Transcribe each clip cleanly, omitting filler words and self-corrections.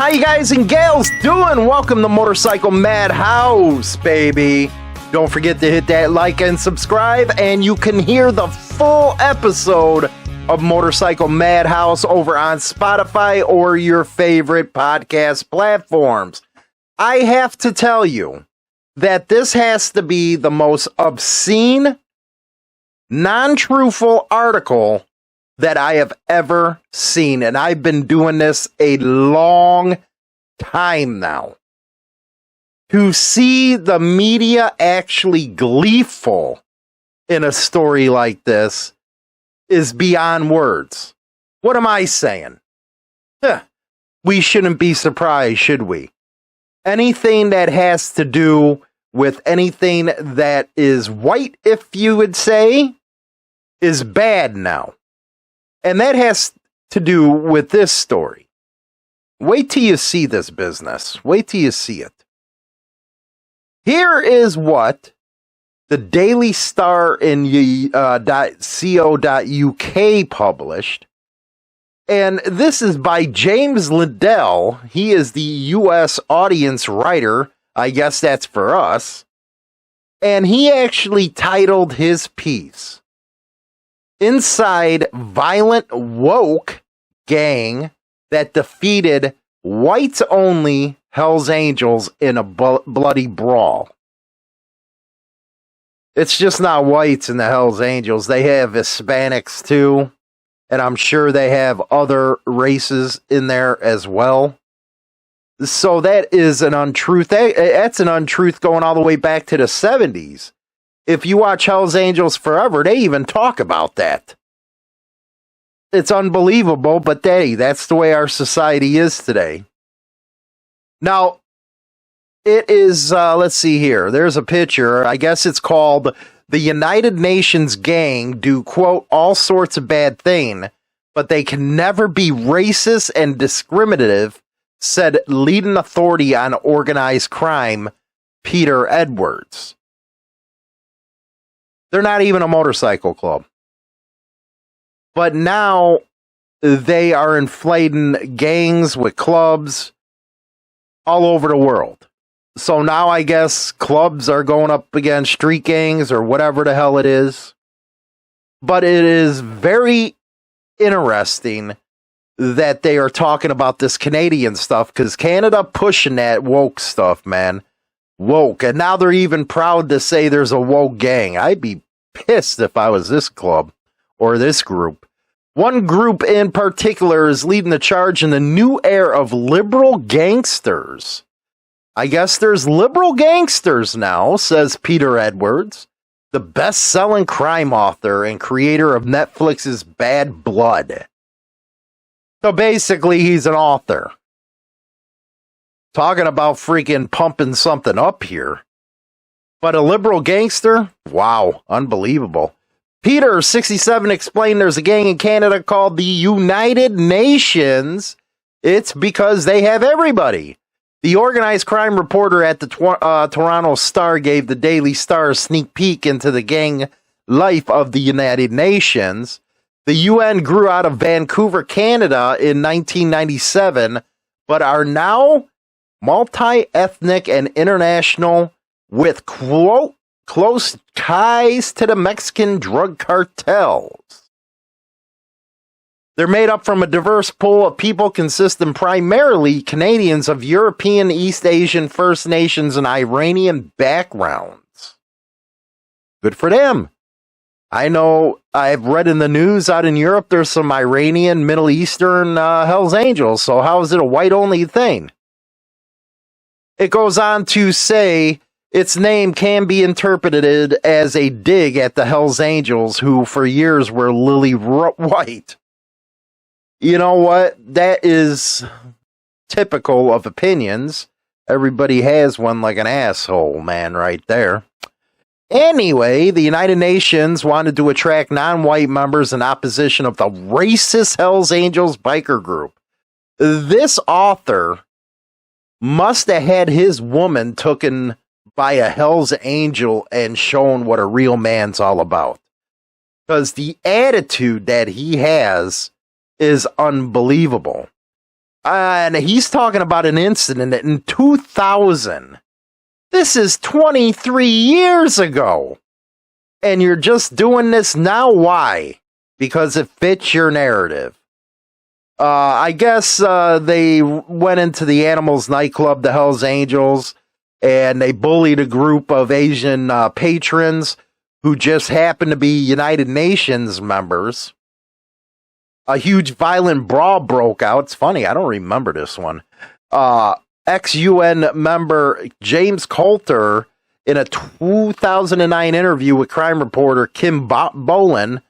How you guys and gals doing? Welcome to Motorcycle Madhouse, baby. Don't forget to hit that like and subscribe, and you can hear the full episode of Motorcycle Madhouse over on Spotify or your favorite podcast platforms. I have to tell you that this has to be the most obscene, non-truthful article that I have ever seen, and I've been doing this a long time now. To see the media actually gleeful in a story like this is beyond words. What am I saying? We shouldn't be surprised, should we? Anything that has to do with anything that is white, if you would say, is bad now. And that has to do with this story. Wait till you see this business. Wait till you see it. Here is what the Daily Star in .co.uk published. And this is by James Liddell. He is the U.S. audience writer. I guess that's for us. And he actually titled his piece, "Inside Violent Woke Gang That Defeated Whites-Only Hells Angels in a Bloody Brawl." It's just not whites in the Hells Angels. They have Hispanics too. And I'm sure they have other races in there as well. So that is an untruth. That's an untruth going all the way back to the 70s. If you watch Hells Angels Forever, they even talk about that. It's unbelievable, but that's the way our society is today. Now, it is, let's see here. There's a picture. I guess it's called "The United Nations Gang Do, quote, all sorts of bad thing, but they can never be racist and discriminative," said leading authority on organized crime, Peter Edwards. They're not even a motorcycle club. But now they are inflating gangs with clubs all over the world. So now I guess clubs are going up against street gangs or whatever the hell it is. But it is very interesting that they are talking about this Canadian stuff, because Canada pushing that woke stuff, man. Woke. And now they're even proud to say there's a woke gang. I'd be pissed if I was this club or this group. One group in particular is leading the charge in the new era of liberal gangsters. I guess there's liberal gangsters now, says Peter Edwards, the best-selling crime author and creator of Netflix's Bad Blood. So basically, he's an author. Talking about freaking pumping something up here. But a liberal gangster? Wow, unbelievable. Peter, 67, explained there's a gang in Canada called the United Nations. It's because they have everybody. The organized crime reporter at the Toronto Star gave the Daily Star a sneak peek into the gang life of the United Nations. The UN grew out of Vancouver, Canada in 1997, but are now multi-ethnic and international with, quote, close ties to the Mexican drug cartels. They're made up from a diverse pool of people consisting primarily Canadians of European, East Asian, First Nations, and Iranian backgrounds. Good for them. I know I've read in the news out in Europe there's some Iranian, Middle Eastern Hells Angels, so how is it a white-only thing? It goes on to say its name can be interpreted as a dig at the Hells Angels, who for years were lily white. You know what? That is typical of opinions. Everybody has one like an asshole, man, right there. Anyway, the United Nations wanted to attract non-white members in opposition of the racist Hells Angels biker group. This author must have had his woman taken by a Hells Angel and shown what a real man's all about. Because the attitude that he has is unbelievable. And he's talking about an incident in 2000. This is 23 years ago. And you're just doing this now? Why? Because it fits your narrative. I guess they went into the Animals nightclub, the Hells Angels, and they bullied a group of Asian patrons who just happened to be United Nations members. A huge violent brawl broke out. It's funny, I don't remember this one. Ex-UN member James Coulter, in a 2009 interview with crime reporter Kim Bolan,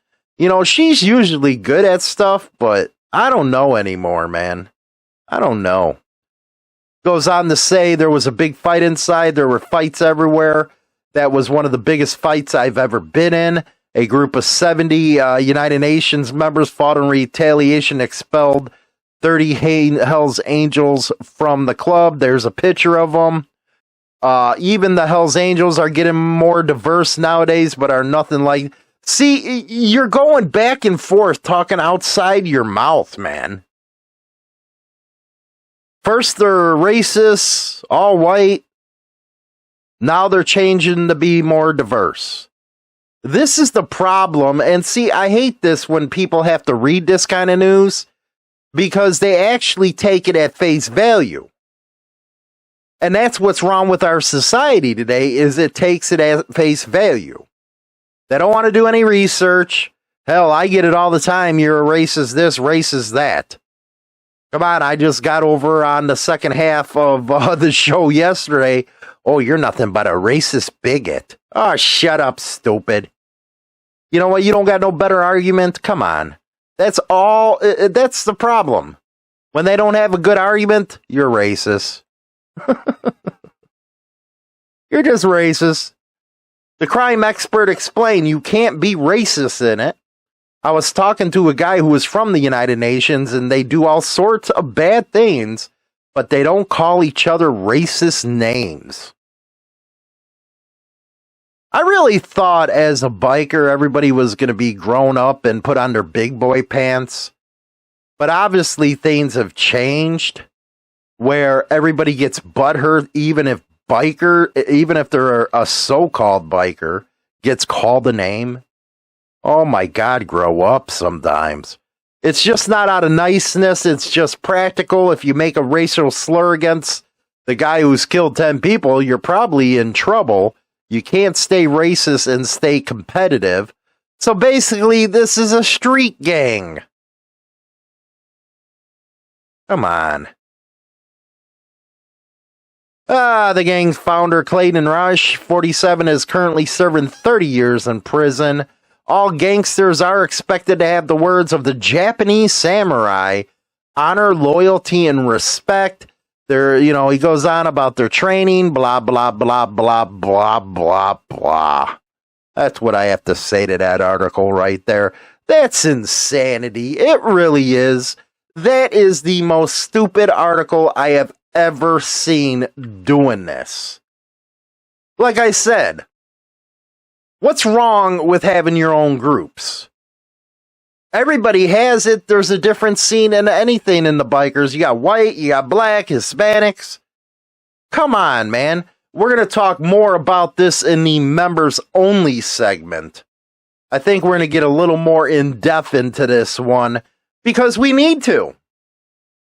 she's usually good at stuff, but I don't know anymore, man. I don't know. Goes on to say there was a big fight inside. There were fights everywhere. That was one of the biggest fights I've ever been in. A group of 70 United Nations members fought in retaliation, expelled 30 Hells Angels from the club. There's a picture of them. Even the Hells Angels are getting more diverse nowadays, but are nothing like... See, you're going back and forth talking outside your mouth, man. First they're racist, all white. Now they're changing to be more diverse. This is the problem. And see, I hate this when people have to read this kind of news because they actually take it at face value. And that's what's wrong with our society today, is it takes it at face value. They don't want to do any research. Hell, I get it all the time. You're a racist this, racist that. Come on, I just got over on the second half of the show yesterday. Oh, you're nothing but a racist bigot. Oh, shut up, stupid. You know what? You don't got no better argument? Come on. That's all. That's the problem. When they don't have a good argument, you're racist. You're just racist. The crime expert explained you can't be racist in it. I was talking to a guy who was from the United Nations, and they do all sorts of bad things, but they don't call each other racist names. I really thought as a biker everybody was going to be grown up and put on their big boy pants. But obviously things have changed where everybody gets butthurt even if they're a so-called biker, gets called a name. Oh my God, grow up sometimes. It's just not out of niceness, it's just practical. If you make a racial slur against the guy who's killed 10 people, you're probably in trouble. You can't stay racist and stay competitive. So basically, this is a street gang. Come on. The gang's founder, Clayton Rush, 47, is currently serving 30 years in prison. All gangsters are expected to have the words of the Japanese samurai: honor, loyalty, and respect. He goes on about their training, blah, blah, blah, blah, blah, blah, blah. That's what I have to say to that article right there. That's insanity. It really is. That is the most stupid article I have ever seen doing this. Like I said, what's wrong with having your own groups? Everybody has it. There's a different scene in anything in the bikers. You got white, you got black, Hispanics. Come on, man. We're going to talk more about this in the members only segment. I think we're going to get a little more in depth into this one because we need to.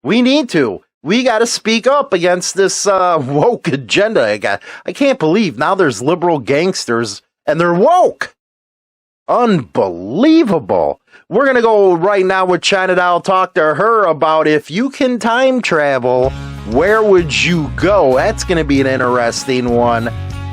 We need to. We got to speak up against this woke agenda. I can't believe now there's liberal gangsters and they're woke. Unbelievable. We're going to go right now with China Doll, talk to her about if you can time travel, where would you go? That's going to be an interesting one.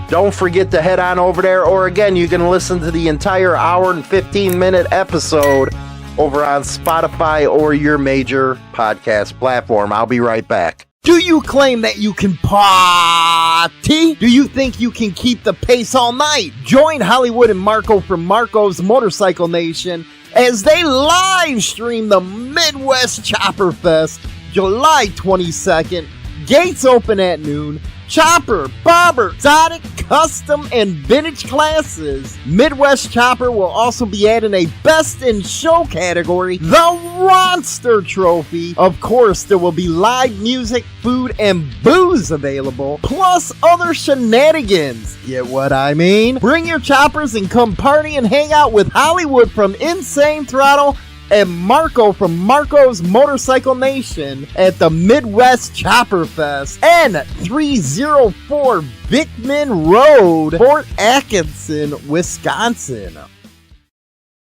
Don't forget to head on over there, or again, you can listen to the entire hour and 15-minute episode over on Spotify or your major podcast platform. I'll be right back. Do you claim that you can party? Do you think you can keep the pace all night? Join Hollywood and Marco from Marco's Motorcycle Nation as they live stream the Midwest Chopper Fest July 22nd. Gates open at noon. Chopper, bobber, exotic, custom, and vintage classes. Midwest Chopper will also be adding a Best in Show category, the Ronster Trophy. Of course, there will be live music, food, and booze available, plus other shenanigans. Get what I mean? Bring your choppers and come party and hang out with Hollywood from Insane Throttle and Marco from Marco's Motorcycle Nation at the Midwest Chopper Fest, N304 Vickman Road, Fort Atkinson, Wisconsin.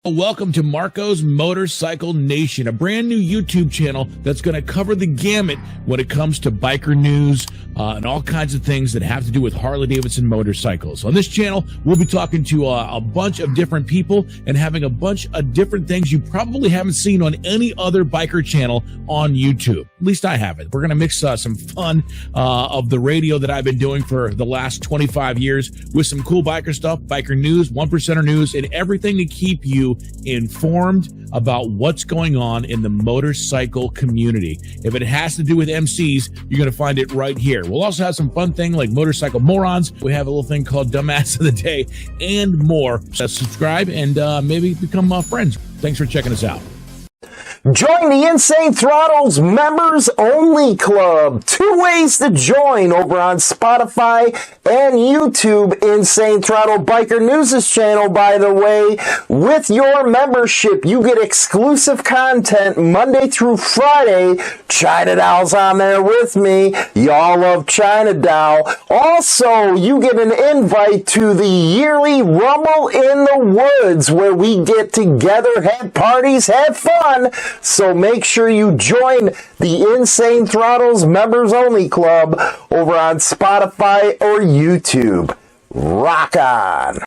Welcome to Marco's Motorcycle Nation, a brand new YouTube channel that's going to cover the gamut when it comes to biker news and all kinds of things that have to do with Harley-Davidson motorcycles. On this channel, we'll be talking to a bunch of different people and having a bunch of different things you probably haven't seen on any other biker channel on YouTube. At least I haven't. We're going to mix some fun of the radio that I've been doing for the last 25 years with some cool biker stuff, biker news, 1%er news, and everything to keep you informed about what's going on in the motorcycle community. If it has to do with MCs, you're going to find it right here. We'll also have some fun thing like motorcycle morons. We have a little thing called Dumbass of the Day and more. So subscribe and maybe become friends. Thanks for checking us out. Join the Insane Throttle's Members Only Club. 2 ways to join over on Spotify and YouTube. Insane Throttle Biker News' channel, by the way. With your membership, you get exclusive content Monday through Friday. China Dow's on there with me. Y'all love China Dow. Also, you get an invite to the yearly Rumble in the Woods, where we get together, have parties, have fun. So make sure you join the Insane Throttle's Members Only Club over on Spotify or YouTube. Rock on!